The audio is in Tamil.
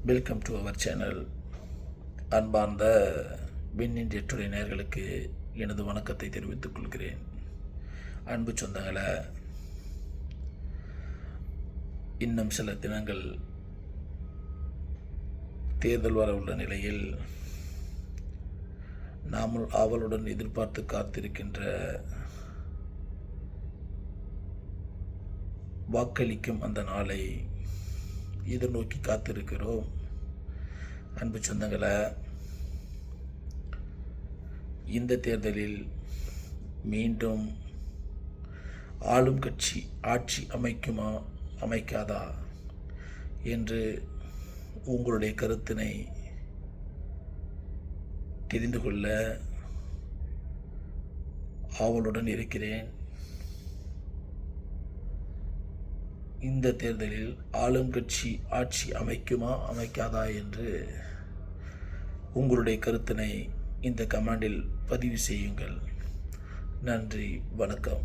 Welcome to our channel. அன்பார்ந்த விண்ணின் எட்டுரை நேயர்களுக்கு எனது வணக்கத்தை தெரிவித்துக் கொள்கிறேன். அன்பு சொந்தங்களை, இன்னும் சில தினங்கள் தேர்தல் வர உள்ள நிலையில் நாமும் ஆவலுடன் எதிர்பார்த்து காத்திருக்கின்ற வாக்களிக்கும் அந்த நாளை எதிர்நோக்கி காத்திருக்கிறோம். அன்பு சொந்தங்களை, இந்த தேர்தலில் மீண்டும் ஆளும் கட்சி ஆட்சி அமைக்குமா அமைக்காதா என்று உங்களுடைய கருத்தினை தெரிந்து கொள்ள ஆவலுடன் இருக்கிறேன். இந்த தேர்தலில் ஆளும் கட்சி ஆட்சி அமைக்குமா அமைக்காதா என்று உங்களுடைய கருத்தினை இந்த கமெண்டில் பதிவு செய்யுங்கள். நன்றி, வணக்கம்.